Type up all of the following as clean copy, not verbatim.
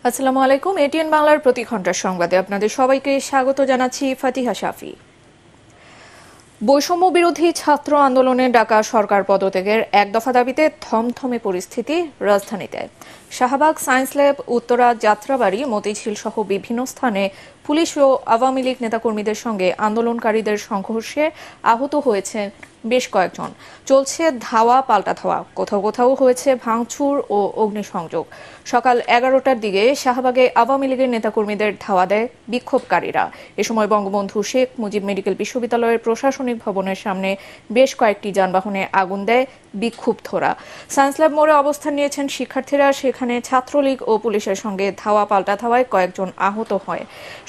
আসসালামু আলাইকুম। এটিএন বাংলার প্রতি ঘন্টার সংবাদে আপনাদের সবাইকে স্বাগত জানাচ্ছি ফাতিহা শাফি। বৈষম্য বিরোধী ছাত্র আন্দোলনে ডাকা সরকার পদত্যাগের এক দফা দাবিতে থমথমে পরিস্থিতি রাজধানীতে। শাহবাগ সায়েন্স ল্যাব, উত্তরা, যাত্রাবাড়ি, মতিঝিল সহ বিভিন্ন স্থানে পুলিশ ও আওয়ামী লীগ নেতাকর্মীদের সঙ্গে আন্দোলনকারীদের সংঘর্ষে আহত হয়েছেন বেশ কয়েকজন। চলছে ধাওয়া পাল্টা ধাওয়া, কোথাও কোথাও হয়েছে ভাঙচুর ও অগ্নিসংযোগ। সকাল 11টার দিকে শাহবাগে আওয়ামী লীগের নেতাকর্মীদের ধাওয়া দেয় বিক্ষোভকারীরা। এ সময় বঙ্গবন্ধু শেখ মুজিব মেডিকেল বিশ্ববিদ্যালয়ের প্রশাসনিক ভবনের সামনে বেশ কয়েকটি যানবাহনে আগুন দেয় বিক্ষুব্ধরা। সায়েন্স ল্যাব মোড়ে অবস্থান নিয়েছেন শিক্ষার্থীরা। সেখানে ছাত্রলীগ ও পুলিশের সঙ্গে ধাওয়া পাল্টা ধাওয়ায় কয়েকজন আহত হয়।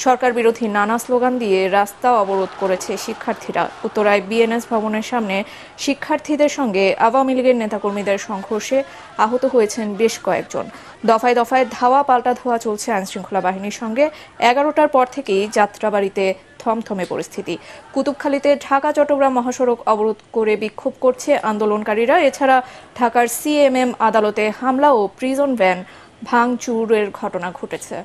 সরকার বিরোধী নানা স্লোগান দিয়ে রাস্তা অবরোধ করেছে শিক্ষার্থীরা। উত্তরায় বিএনএস ভবনের সামনে শিক্ষার্থীদের সঙ্গে আওয়ামী লীগের নেতাকর্মীদের সংঘর্ষে আহত হয়েছেন বেশ কয়েকজন। দফায় দফায় ধাওয়া পাল্টা ধাওয়া চলছে আইনশৃঙ্খলা বাহিনীর সঙ্গে। 11টার পর থেকেই যাত্রাবাড়িতে থমথমে পরিস্থিতি। কুতুবখালীতে ঢাকা চট্টগ্রাম মহাসড়ক অবরোধ করে বিক্ষোভ করছে আন্দোলনকারীরা। এছাড়া ঢাকার সিএমএম আদালতে হামলা ও প্রিজন ভ্যান ভাঙচুরের ঘটনা ঘটেছে।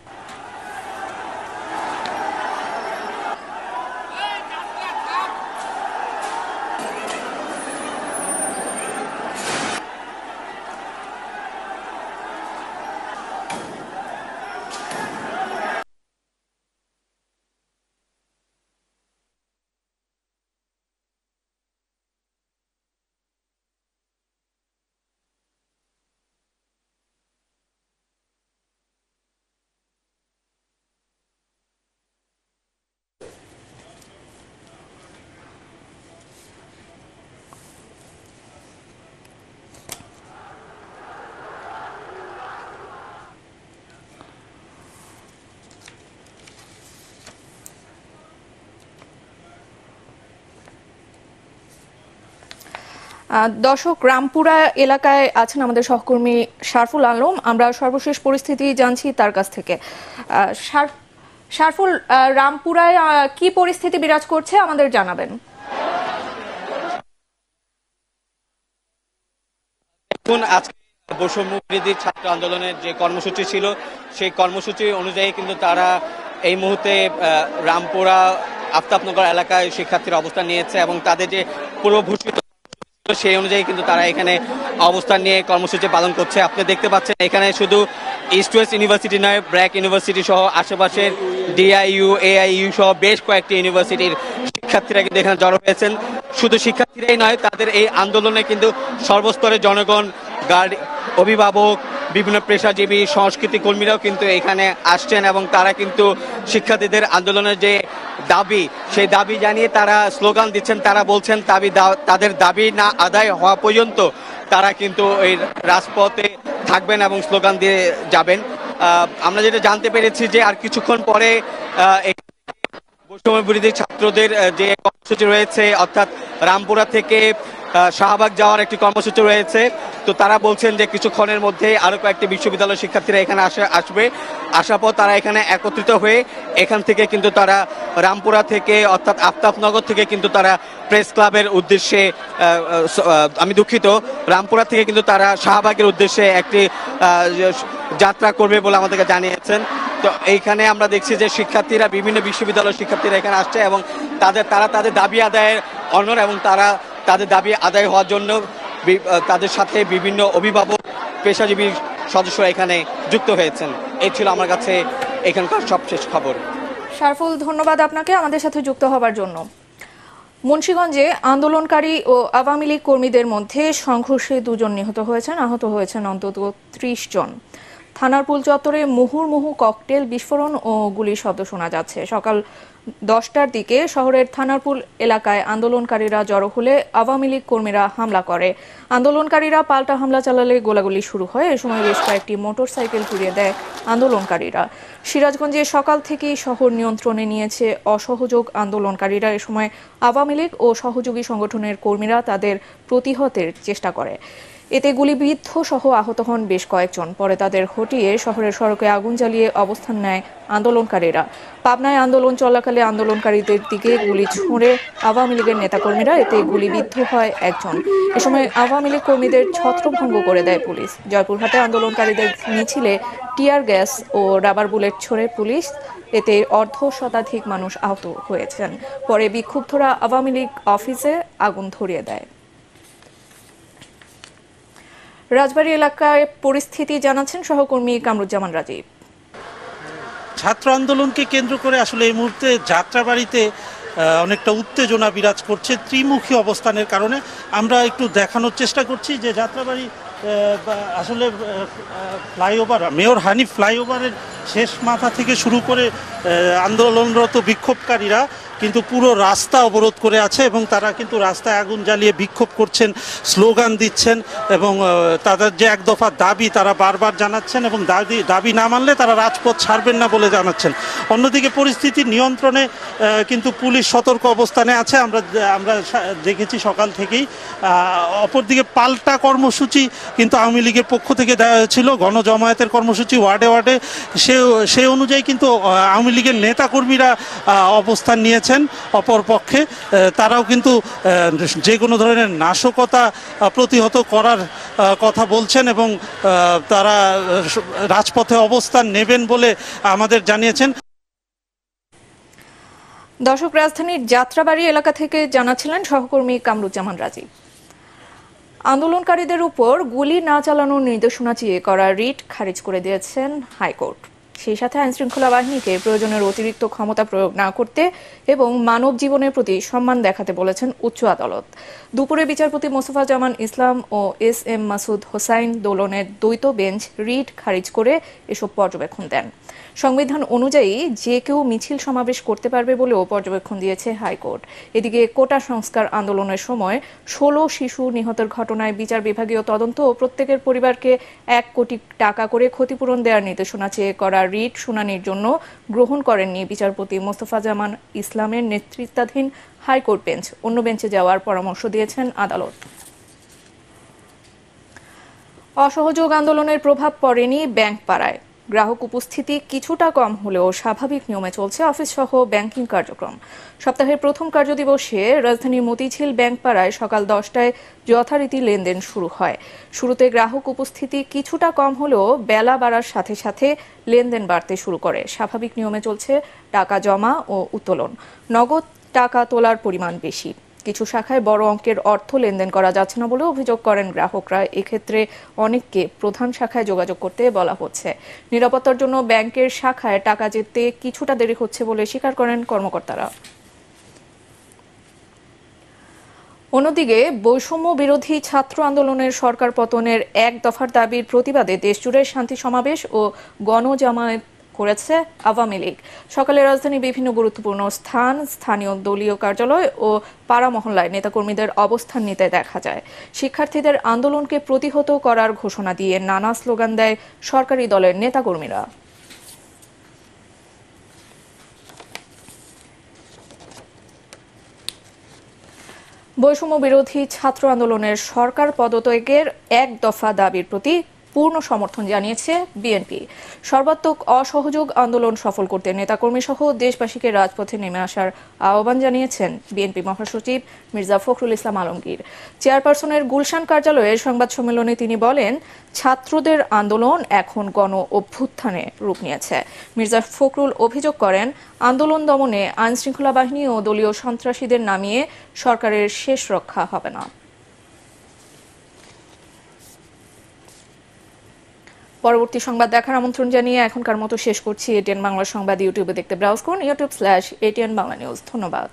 দর্শক, রামপুরা এলাকায় আছেন আমাদের সহকর্মী শারফুল আলম। আমরা সর্বশেষ পরিস্থিতি জানছি তার কাছ থেকে। শারফুল, রামপুরায় কি পরিস্থিতি বিরাজ করছে আমাদের জানাবেন। দেখুন, আজকে বৈষম্য বিরোধী ছাত্র আন্দোলনের যে কর্মসূচি ছিল সেই কর্মসূচি অনুযায়ী কিন্তু তারা এই মুহূর্তে রামপুরা আফতাবনগর এলাকায় শিক্ষার্থীরা অবস্থান নিয়েছে এবং তাদের যে পূর্বঘোষিত সেই অনুযায়ী কিন্তু তারা এখানে অবস্থান নিয়ে কর্মসূচি পালন করছে। আপনি দেখতে পাচ্ছেন এখানে শুধু ইস্ট ওয়েস্ট ইউনিভার্সিটি নয়, ব্র্যাক ইউনিভার্সিটি সহ আশেপাশের ডিআইইউ, এআইইউ সহ বেশ কয়েকটি ইউনিভার্সিটির শিক্ষার্থীরা কিন্তু এখানে জড়ো হয়েছেন। শুধু শিক্ষার্থীরাই নয়, তাদের এই আন্দোলনে কিন্তু সর্বস্তরের জনগণ, গার্ড, অভিভাবক, বিভিন্ন পেশাজীবী, সংস্কৃতি কর্মীরাও কিন্তু এখানে আসছেন এবং তারা কিন্তু শিক্ষার্থীদের আন্দোলনের যে দাবি সেই দাবি জানিয়ে তারা স্লোগান দিচ্ছেন। তারা বলছেন তাদের দাবি না আদায় হওয়া পর্যন্ত তারা কিন্তু এই রাজপথে থাকবেন এবং স্লোগান দিয়ে যাবেন। আমরা যেটা জানতে পেরেছি যে আর কিছুক্ষণ পরে বৈষম্য বিরোধী ছাত্রদের যে কর্মসূচি রয়েছে, অর্থাৎ রামপুরা থেকে শাহবাগ যাওয়ার একটি কর্মসূচি রয়েছে। তো তারা বলছেন যে কিছুক্ষণের মধ্যে আরো কয়েকটি বিশ্ববিদ্যালয়ের শিক্ষার্থীরা এখানে আসবে। আসার পর তারা এখানে একত্রিত হয়ে এখান থেকে কিন্তু তারা রামপুরা থেকে অর্থাৎ আফতাবনগর থেকে কিন্তু তারা প্রেস ক্লাবের উদ্দেশ্যে, আমি দুঃখিত, রামপুরা থেকে কিন্তু তারা শাহবাগের উদ্দেশ্যে একটি যাত্রা করবে বলে আমাদেরকে জানিয়েছেন। তো এইখানে আমরা দেখছি যে শিক্ষার্থীরা, বিভিন্ন বিশ্ববিদ্যালয়ের শিক্ষার্থীরা এখানে আসছে এবং তারা তাদের দাবি আদায়ের অনড় এবং তারা তাদের দাবি আদায় হওয়ার জন্য তাদের সাথে বিভিন্ন অভিভাবক, পেশাজীবী সদস্যরা এখানে যুক্ত হয়েছেন। এই ছিল আমার কাছে এখানকার সবশেষ খবর। শারফুল, ধন্যবাদ আপনাকে আমাদের সাথে যুক্ত হবার জন্য। মুন্সিগঞ্জে আন্দোলনকারী ও আওয়ামী লীগ কর্মীদের মধ্যে সংঘর্ষে 2 জন নিহত হয়েছেন, আহত হয়েছেন অন্তত 30 জন। থানার পুল চত্বরে মুহুর্মুহু ককটেল বিস্ফোরণ ও গুলির শব্দ শোনা যাচ্ছে। সকাল 10টার দিকে শহরের থানারপুল এলাকায় আন্দোলনকারীরা জড়ো হলে আওয়ামী লীগ কর্মীরা হামলা করে। আন্দোলনকারীরা পাল্টা হামলা চালালে গোলাগুলি শুরু হয়। এ সময় বেশ কয়েকটি মোটরসাইকেল পুড়িয়ে দেয় আন্দোলনকারীরা। সিরাজগঞ্জে সকাল থেকেই শহর নিয়ন্ত্রণে নিয়েছে অসহযোগ আন্দোলনকারীরা। এ সময় আওয়ামী লীগ ও সহযোগী সংগঠনের কর্মীরা তাদের প্রতিহতের চেষ্টা করে। এতে গুলিবিদ্ধ সহ আহত হন বেশ কয়েকজন। পরে তাদের হটিয়ে শহরের সড়কে আগুন জ্বালিয়ে অবস্থান নেয় আন্দোলনকারীরা। পাবনায় আন্দোলন চলাকালে আন্দোলনকারীদের দিকে গুলি ছুঁড়ে আওয়ামী লীগের নেতাকর্মীরা, এতে গুলিবিদ্ধ হয় একজন। এ সময় আওয়ামী লীগ কর্মীদের ছত্রভঙ্গ করে দেয় পুলিশ। জয়পুরহাটে আন্দোলনকারীদের মিছিলে টিয়ার গ্যাস ও রাবার বুলেট ছোড়ে পুলিশ। এতে অর্ধশতাধিক মানুষ আহত হয়েছেন। পরে বিক্ষুব্ধরা আওয়ামী লীগ অফিসে আগুন ধরিয়ে দেয়। রাজবাড়ী এলাকায় পরিস্থিতি জানাচ্ছেন সহকর্মী কামরুজ্জামান রাজীব। ছাত্র আন্দোলনকে কেন্দ্র করে আসলে এই মুহূর্তে যাত্রাবাড়িতে অনেকটা উত্তেজনা বিরাজ করছে ত্রিমুখী অবস্থানের কারণে। আমরা একটু দেখানোর চেষ্টা করছি যে যাত্রাবাড়ি আসলে ফ্লাইওভার মেয়র হানিফ ফ্লাইওভারের শেষ মাথা থেকে শুরু করে আন্দোলনরত বিক্ষোভকারীরা কিন্তু পুরো রাস্তা অবরোধ করে আছে এবং তারা কিন্তু রাস্তায় আগুন জ্বালিয়ে বিক্ষোভ করছেন, স্লোগান দিচ্ছেন এবং তাদের যে এক দফা দাবি তারা বারবার জানাচ্ছেন এবং দাবি না মানলে তারা রাজপথ ছাড়বেন না বলে জানাচ্ছেন। অন্যদিকে পরিস্থিতি নিয়ন্ত্রণে কিন্তু পুলিশ সতর্ক অবস্থানে আছে, আমরা দেখেছি সকাল থেকেই। অপরদিকে পাল্টা কর্মসূচি কিন্তু আওয়ামী লীগের পক্ষ থেকে দেওয়া হয়েছিল, গণজমায়েতের কর্মসূচি ওয়ার্ডে ওয়ার্ডে, সে অনুযায়ী কিন্তু আওয়ামী লীগের নেতাকর্মীরা অবস্থান নিয়েছেন। অপরপক্ষে তারাও কিন্তু যে কোনো ধরনের নাশকতা প্রতিহত করার কথা বলছেন এবং তারা রাজপথে অবস্থান নেবেন বলে আমাদের জানিয়েছেন। দর্শক, রাজধানীর যাত্রাবাড়ি এলাকা থেকে জানাচ্ছিলেন সহকর্মী কামরুজ্জামান রাজীব। আন্দোলনকারীদের উপর গুলি না চালানোর নির্দেশনা চেয়ে করা রিট খারিজ করে দিয়েছেন হাইকোর্ট। সেই সাথে আইনশৃঙ্খলা বাহিনীকে প্রয়োজনের অতিরিক্ত ক্ষমতা প্রয়োগ না করতে এবং মানব জীবনের প্রতি সম্মান দেখাতে বলেছেন উচ্চ আদালত। দুপুরে বিচারপতি মোস্তফা জামান ইসলাম ও SM মাসুদ হোসাইন দোলনের দ্বৈত বেঞ্চ রিট খারিজ করে এসব পর্যবেক্ষণ দেন। সংবিধান অনুযায়ী যে কেউ মিছিল সমাবেশ করতে পারবে বলেও পর্যবেক্ষণ দিয়েছে হাইকোর্ট। এদিকে কোটা সংস্কার আন্দোলনের সময় 16 শিশু নিহতের ঘটনায় বিচার বিভাগীয় তদন্ত ও প্রত্যেকের পরিবারকে 1 কোটি টাকা করে ক্ষতিপূরণ দেওয়ার নির্দেশনা চেয়ে করা রিট শুনানির জন্য গ্রহণ করেননি বিচারপতি মোস্তফা জামান ইসলামের নেতৃত্বাধীন হাইকোর্ট বেঞ্চ। অন্য বেঞ্চে যাওয়ার পরামর্শ দিয়েছেন আদালত। অসহযোগ আন্দোলনের প্রভাব পড়েনি ব্যাংক পাড়ায়। গ্রাহক উপস্থিতি কিছুটা কম হলেও স্বাভাবিক নিয়মে চলছে অফিস সহ ব্যাংকিং কার্যক্রম। সপ্তাহের প্রথম কার্যদিবসে রাজধানীর মতিঝিল ব্যাংক পাড়ায় সকাল 10টায় যথারীতি লেনদেন শুরু হয়। শুরুতে গ্রাহক উপস্থিতি কিছুটা কম হলেও বেলা বাড়ার সাথে সাথে লেনদেন বাড়তে শুরু করে। স্বাভাবিক নিয়মে চলছে টাকা জমা ও উত্তোলন। নগদ টাকা তোলার পরিমাণ বেশি। কিছু শাখায় বড় অঙ্কের অর্থ লেনদেন করা যাচ্ছে না বলে অভিযোগ করেন গ্রাহকরা। এক্ষেত্রে অনেককে প্রধান শাখায় যোগাযোগ করতে বলা হচ্ছে। নিরাপত্তার জন্য ব্যাংকের শাখায় টাকা যেতে কিছুটা দেরি হচ্ছে বলে স্বীকার করেন কর্মকর্তারা। অন্যদিকে বৈষম্য বিরোধী ছাত্র আন্দোলনের সরকার পতনের 1 দফার দাবির প্রতিবাদে দেশজুড়ে শান্তি সমাবেশ ও গণজামায়াত করেছে আওয়ামী লীগ। সকালে রাজধানীর বিভিন্ন গুরুত্বপূর্ণ স্থানীয় দলীয় কার্যালয় ও পাড়া মহল্লায় নেতাকর্মীদের অবস্থান নিতে দেখা যায়। শিক্ষার্থীদের আন্দোলনকে প্রতিহত করার ঘোষণা দিয়ে নানা স্লোগান দেয় সরকারি দলের নেতাকর্মীরা। বৈষম্য বিরোধী ছাত্র আন্দোলনের সরকার পদত্যাগের 1 দফা দাবির প্রতি পূর্ণ সমর্থন জানিয়েছে বিএনপি। সর্বাত্মক অসহযোগ আন্দোলন সফল করতে নেতাকর্মী সহ দেশবাসীকে রাজপথে নেমে আসার আহ্বান জানিয়েছেন বিএনপি মহাসচিব মির্জা ফখরুল ইসলাম আলমগীর। চেয়ারপারসনের গুলশান কার্যালয়ে সংবাদ সম্মেলনে তিনি বলেন, ছাত্রদের আন্দোলন এখন গণ অভ্যুত্থানে রূপ নিয়েছে। মির্জা ফখরুল অভিযোগ করেন, আন্দোলন দমনে আইনশৃঙ্খলা বাহিনী ও দলীয় সন্ত্রাসীদের নামিয়ে সরকারের শেষ রক্ষা হবে না। পরবর্তী সংবাদ দেখার আমন্ত্রণ জানিয়ে এখনকার মতো শেষ করছি। ATN বাংলা সংবাদ ইউটিউবে দেখতে ব্রাউজ করুন youtube/ATN বাংলা নিউজ। ধন্যবাদ।